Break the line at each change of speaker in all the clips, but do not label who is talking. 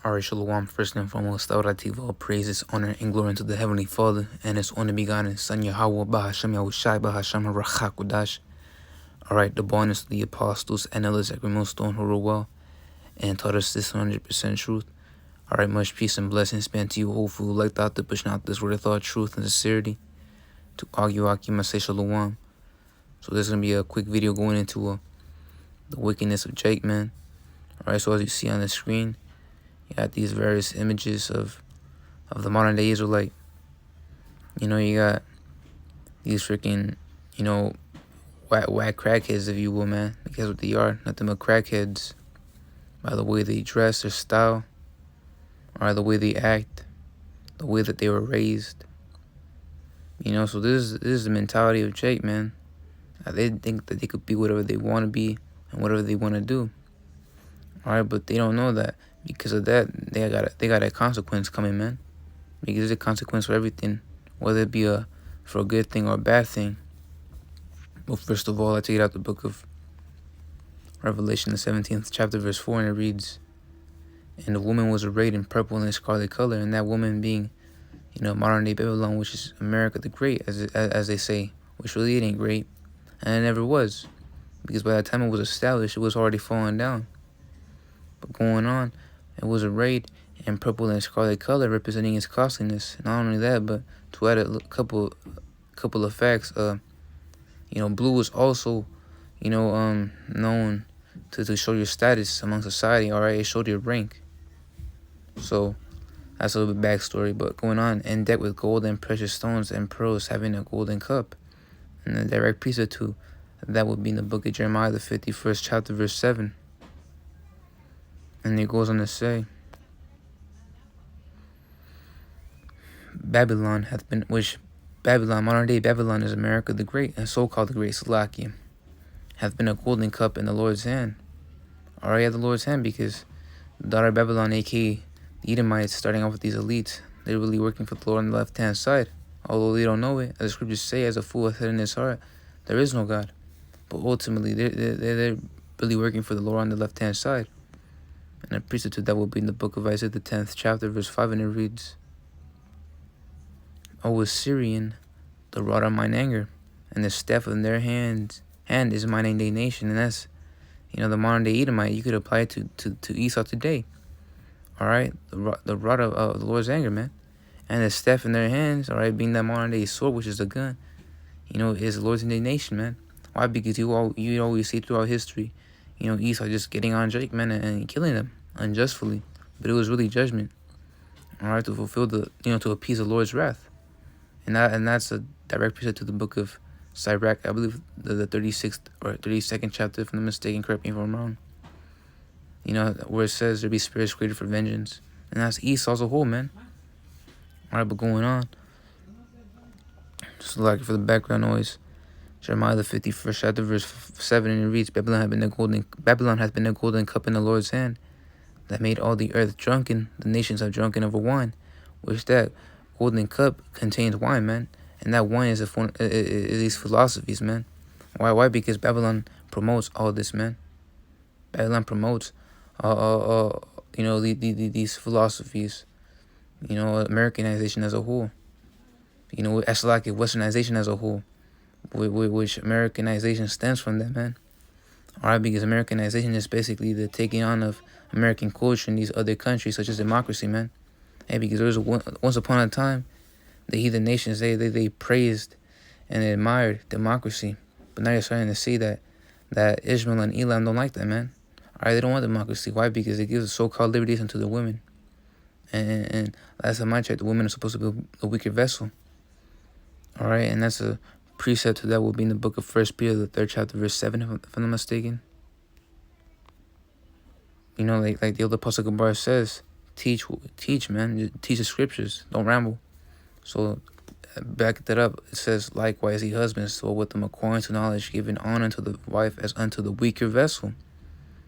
Alright, Shalom, first and foremost, Tawrativ, all praises, honor, and glory unto the Heavenly Father, and His only begotten Son, Yahweh, Bahashem, Yahushai, Bahashem, Rachakudash. Alright, the bonus of the apostles and elders at Millstone who wrote well, and taught us this 100% truth. Alright, much peace and blessings be unto you, hopefully, like that, to pushing out this word of thought, truth, and sincerity, to argue, I say Shalom. So there's going to be a quick video going into the wickedness of Jake, man. Alright, so as you see on the screen, you got these various images of the modern day Israelite. You know, you got these freaking, whack crackheads, if you will, man. That's what they are. Nothing but crackheads. By the way they dress, their style, or the way they act, the way that they were raised. You know, so this is the mentality of Jake, man. They think that they could be whatever they want to be and whatever they want to do. Alright, but they don't know that because of that, they got a consequence coming, man. Because there's a consequence for everything, whether it be for a good thing or a bad thing. Well, first of all, I take it out the book of Revelation, the 17th chapter, verse 4, and it reads, "And the woman was arrayed in purple and scarlet color," and that woman being, modern day Babylon, which is America the Great, as they say, which really it ain't great, and it never was, because by the time it was established, it was already falling down. But going on, it was arrayed in purple and scarlet color, representing its costliness. Not only that, but to add a couple of facts, blue was also, known to show your status among society. All right, it showed your rank. So that's a little bit backstory. But going on, and decked with gold and precious stones and pearls, having a golden cup, and the direct precept to that would be in the book of Jeremiah, the 51st chapter, verse 7. And it goes on to say, Babylon, modern day Babylon is America the Great, and so called the Great Salakia, hath been a golden cup in the Lord's hand. Already at the Lord's hand, because the daughter of Babylon, aka the Edomites, starting off with these elites, they're really working for the Lord on the left hand side. Although they don't know it, as the scriptures say, as a fool hath said in his heart, there is no God. But ultimately, they're really working for the Lord on the left hand side. And a precept to that will be in the book of Isaiah, the 10th chapter, verse 5, and it reads, "O Assyrian, the rod of mine anger, and the staff in their hand is mine indignation." And that's, the modern day Edomite. You could apply it to Esau today. All right, the rod of the Lord's anger, man, and the staff in their hands, all right, being that modern day sword, which is a gun, is the Lord's indignation, man. Why? Because you always see throughout history, Esau just getting on Jake, man, and killing them unjustly, but it was really judgment, all right, to fulfill to appease the Lord's wrath, and that's a direct precept to the book of Sirach, I believe the 36th or 32nd chapter, if I'm not mistaken. Correct me if I'm wrong. Where it says there be spirits created for vengeance, and that's Esau as a whole, man. All right, but going on, just like for the background noise. Jeremiah the 51st chapter, verse 7, and it reads, Babylon hath been a golden cup in the Lord's hand, that made all the earth drunken. The nations have drunken over wine, which that golden cup contains wine, man. And that wine is these philosophies, man. Why? Because Babylon promotes all this, man. Babylon promotes, these philosophies. Americanization as a whole. That's like Westernization as a whole. Which Americanization stems from that, man. All right, because Americanization is basically the taking on of American culture in these other countries, such as democracy, man. Hey, because there was once upon a time, the heathen nations, they praised and admired democracy, but now you're starting to see that Ishmael and Elam don't like that, man. All right, they don't want democracy. Why? Because it gives so-called liberties unto the women, and last time I checked, the women are supposed to be a weaker vessel. All right, and that's a precept to that will be in the book of 1 Peter, the 3rd chapter, verse 7, if I'm not mistaken. Like the other Apostle Gabar says, teach, man. Teach the scriptures. Don't ramble. So, back that up. It says, likewise, ye husbands, so with them according to knowledge, giving honor to the wife as unto the weaker vessel,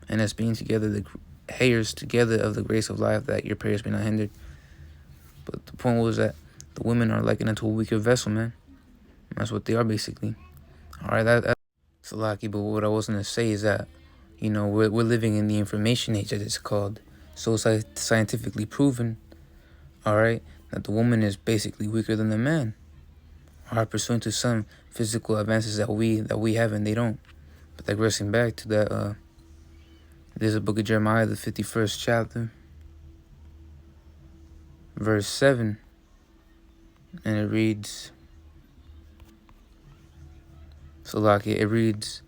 and as being together the heirs together of the grace of life, that your prayers be not hindered. But the point was that the women are likened unto a weaker vessel, man. That's what they are, basically. All right, that's lucky. But what I was going to say is that, we're living in the information age, as it's called. So it's scientifically proven, all right, that the woman is basically weaker than the man, all right, pursuant to some physical advances that we have and they don't. But digressing back to that, there's a book of Jeremiah, the 51st chapter, verse 7, and it reads, it reads,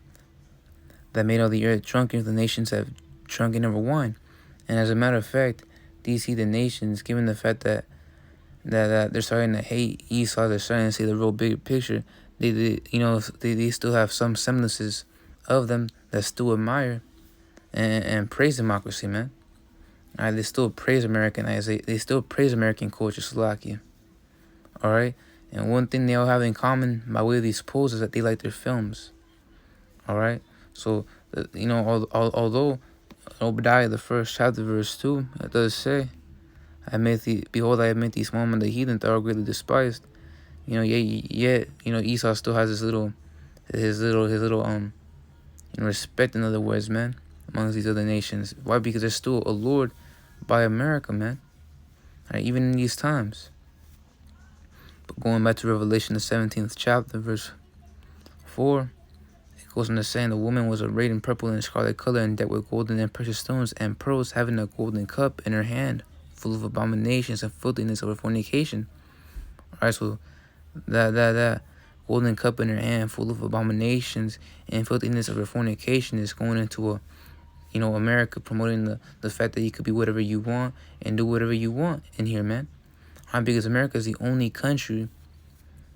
that made all the earth drunken, the nations have drunken over wine. And as a matter of fact, these heathen nations, given the fact that they're starting to hate Esau, they're starting to see the real bigger picture. They still have some semblances of them that still admire and praise democracy, man. All right, they still praise they still praise American culture, Slovakia. All right, and one thing they all have in common by way of these polls is that they like their films. All right, so although Obadiah the 1st chapter verse 2, it does say, behold, I have made thee small among the heathen that are greatly despised. Yet Esau still has his little respect, in other words, man, amongst these other nations. Why? Because they're still allured by America, man. Right, even in these times. But going back to Revelation, the 17th chapter, verse 4, it goes on to saying, the woman was arrayed in purple and scarlet color, and decked with golden and precious stones and pearls, having a golden cup in her hand, full of abominations and filthiness of her fornication. All right, so that golden cup in her hand, full of abominations and filthiness of her fornication, is going into America, promoting the fact that you could be whatever you want and do whatever you want in here, man. Because America is the only country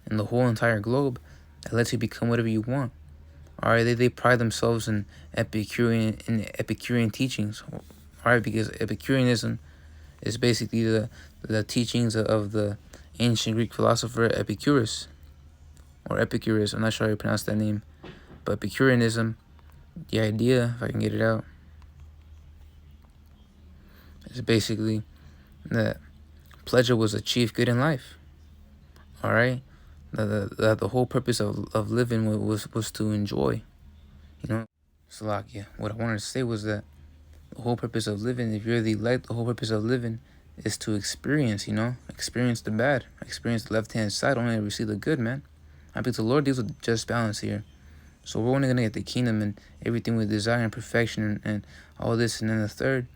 in the whole entire globe that lets you become whatever you want. All right, they pride themselves in Epicurean teachings. All right, because Epicureanism is basically the teachings of the ancient Greek philosopher Epicurus, or Epicurus. I'm not sure how you pronounce that name, but Epicureanism, the idea, if I can get it out, is basically that pleasure was a chief good in life. All right, that the whole purpose of living was to enjoy. Salakia. What I wanted to say was that the whole purpose of living, if you're the elect, the whole purpose of living is to experience, experience the bad, experience the left-hand side, only receive the good, man. Because the Lord deals with just balance here. So we're only going to get the kingdom and everything we desire and perfection and all this, and then the third,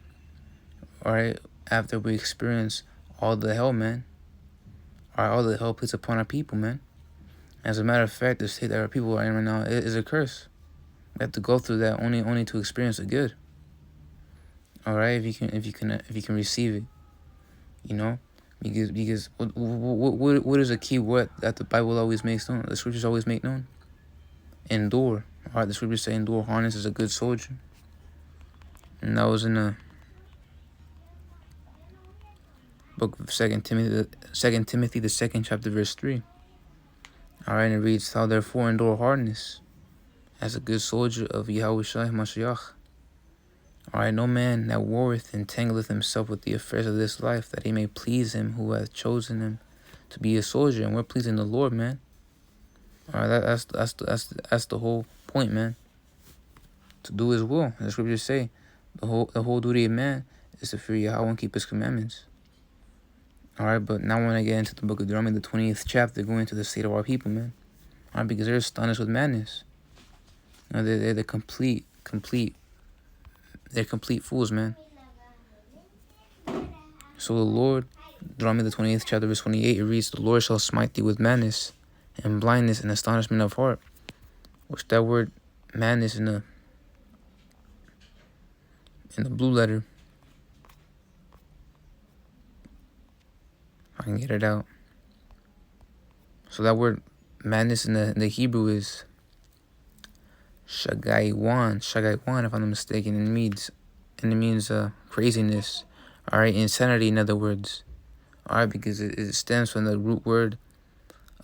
all right, after we experience all the hell, man, all the hell placed upon our people, man. As a matter of fact, the state that our people are in right now is a curse. We have to go through that only to experience the good. All right, if you can receive it, because what is a key word that the Bible always makes known? The scriptures always make known. Endure. All right, the scriptures say endure. Harness is a good soldier, and that was in the book of 2 Timothy, the 2nd chapter, verse 3. All right, and it reads, "Thou therefore endure hardness, as a good soldier of Yahushua Mashiach. All right, no man that warreth entangleth himself with the affairs of this life, that he may please him who hath chosen him to be a soldier." And we're pleasing the Lord, man. All right, that's the whole point, man. To do His will. As the scriptures say, the whole duty of man is to fear Yahweh and keep His commandments. All right, but now I want to get into the book of Deuteronomy, the 20th chapter, going into the state of our people, man. All right, because they're astonished with madness. They're the complete fools, man. So the Lord, Deuteronomy the 20th chapter, verse 28, it reads, "The Lord shall smite thee with madness and blindness and astonishment of heart." Which that word madness in the blue letter, I can get it out. So that word madness in the Hebrew is shagaiwan, if I'm not mistaken. It means craziness. All right, insanity, in other words. All right, because it stems from the root word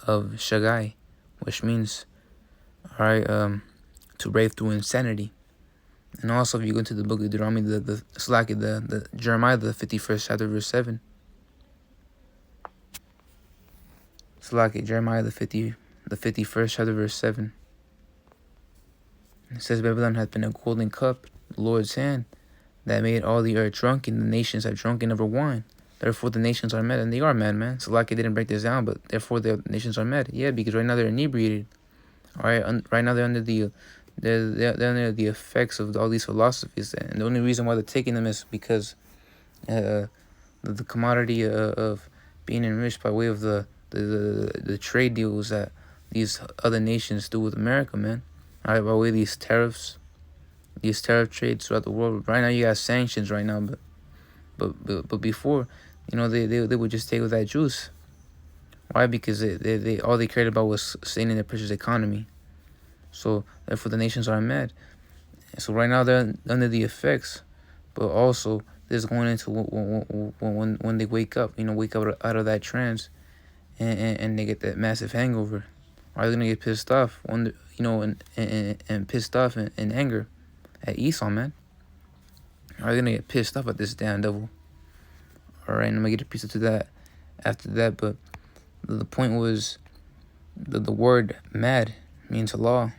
of shagai, which means, all right, to rave through insanity. And also, if you go into the book of Deuteronomy, the Jeremiah, the 51st chapter, verse 7. Jeremiah, the 51st chapter, verse 7. It says, "Babylon hath been a golden cup, the Lord's hand, that made all the earth drunk, and the nations have drunken of her wine. Therefore the nations are mad, and they are mad, man. So like I didn't break this down, but therefore the nations are mad. Yeah, because right now they're inebriated. All right, right now they're under they're under the effects of all these philosophies, and the only reason why they're taking them is because the commodity of being enriched by way of the trade deals that these other nations do with America, man. All right, by way of these tariff trades throughout the world. Right now you got sanctions right now, but before, they would just take with that juice. Why? Because they all they cared about was sustaining the precious economy. So therefore the nations are mad. So right now they're under the effects, but also this is going into when they wake up, wake up out of that trance, and they get that massive hangover. Are they gonna get pissed off? And pissed off in anger at Esau, man. Are they gonna get pissed off at this damn devil? All right, I'm gonna get a piece to that after that, but the point was the word mad means law,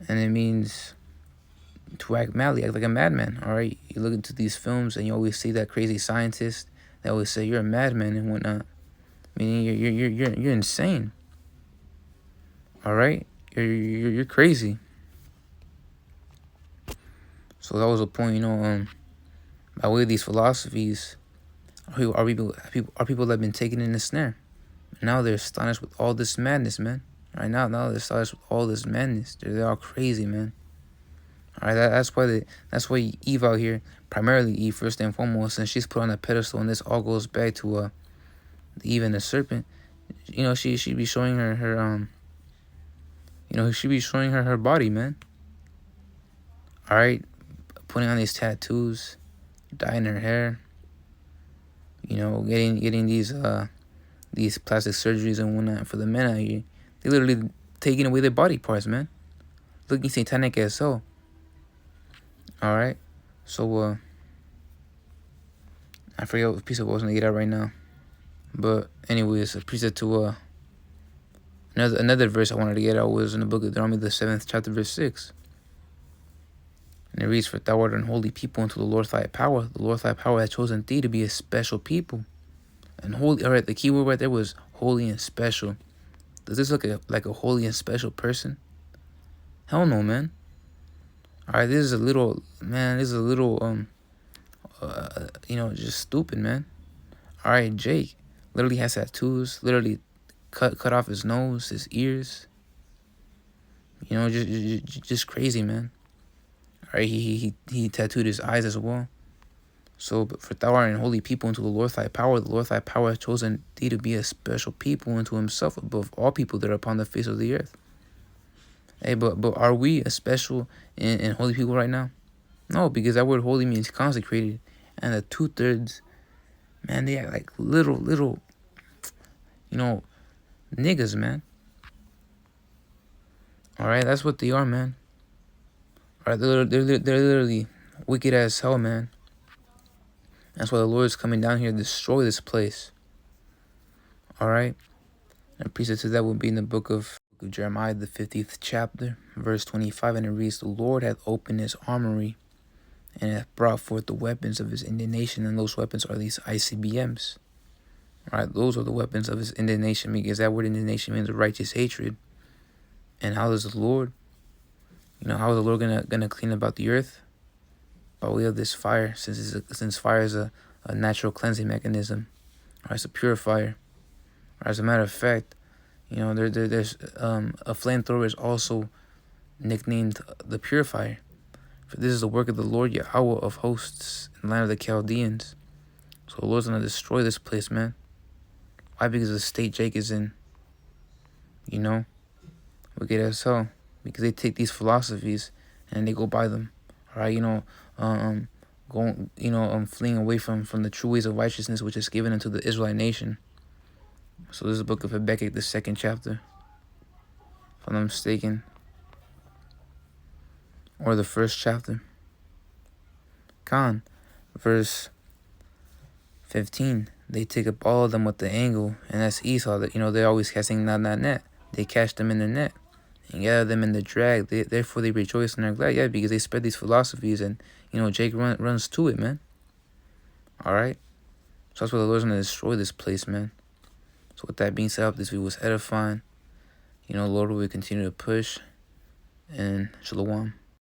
and it means to act madly, act like a madman. All right, you look into these films and you always see that crazy scientist that always say you're a madman and whatnot, meaning you're insane. All right, you're crazy. So that was the point, by way of these philosophies, are people that have been taken in the snare. Now they're astonished with all this madness, man. Right now they're astonished with all this madness. They're all crazy, man. All right, that's why Eve out here, primarily Eve first and foremost, and she's put on a pedestal, and this all goes back to Eve and the serpent. She be showing her she be showing her body, man. All right, putting on these tattoos, dyeing her hair, getting these plastic surgeries and whatnot. For the men out here, they literally taking away their body parts, man. Looking satanic as hell. All right, so I forget what piece I was gonna get at right now, but anyways, a precept to another verse I wanted to get out was in the book of Deuteronomy, the 7th chapter, verse 6. And it reads, "For thou art an holy people unto the Lord thy power. The Lord thy power hath chosen thee to be a special people." And holy, all right, the key word right there was holy and special. Does this look like a holy and special person? Hell no, man. All right, this is a little, just stupid, man. All right, Jake literally has tattoos, literally cut off his nose, his ears. Just crazy, man. All right, he tattooed his eyes as well. So, but for thou art an holy people unto the Lord thy power. The Lord thy power hath chosen thee to be a special people unto himself above all people that are upon the face of the earth. Hey, but are we a special and holy people right now? No, because that word holy means consecrated. And the 2/3, man, they act like little, niggas, man. All right, that's what they are, man. All right, they're literally wicked as hell, man. That's why the Lord is coming down here to destroy this place. All right. And a precept to that would be in the book of Jeremiah, the 50th chapter, verse 25. And it reads, "The Lord hath opened his armory and hath brought forth the weapons of his indignation." And those weapons are these ICBMs. All right. Those are the weapons of his indignation, because that word indignation means righteous hatred. And how is the Lord? How is the Lord gonna clean about the earth? By way of this fire, since fire is a natural cleansing mechanism, or it's a purifier. Or as a matter of fact, there's a flamethrower is also nicknamed the purifier. For this is the work of the Lord Yahweh of hosts in the land of the Chaldeans. So the Lord's gonna destroy this place, man. Why? Because of the state Jake is in. Wicked as hell. Because they take these philosophies and they go by them. All right, fleeing away from the true ways of righteousness which is given unto the Israelite nation. So this is the book of Habakkuk, the 2nd chapter, if I'm not mistaken, or the 1st chapter. Verse 15. They take up all of them with the angle, and that's Esau. That they're always casting that net. They catch them in the net, and gather them in the drag. Therefore they rejoice and are glad. Yeah, because they spread these philosophies, and Jake runs to it, man. All right. So that's why the Lord's gonna destroy this place, man. So with that being said, I hope this video was edifying. Lord, we will continue to push, and shalom.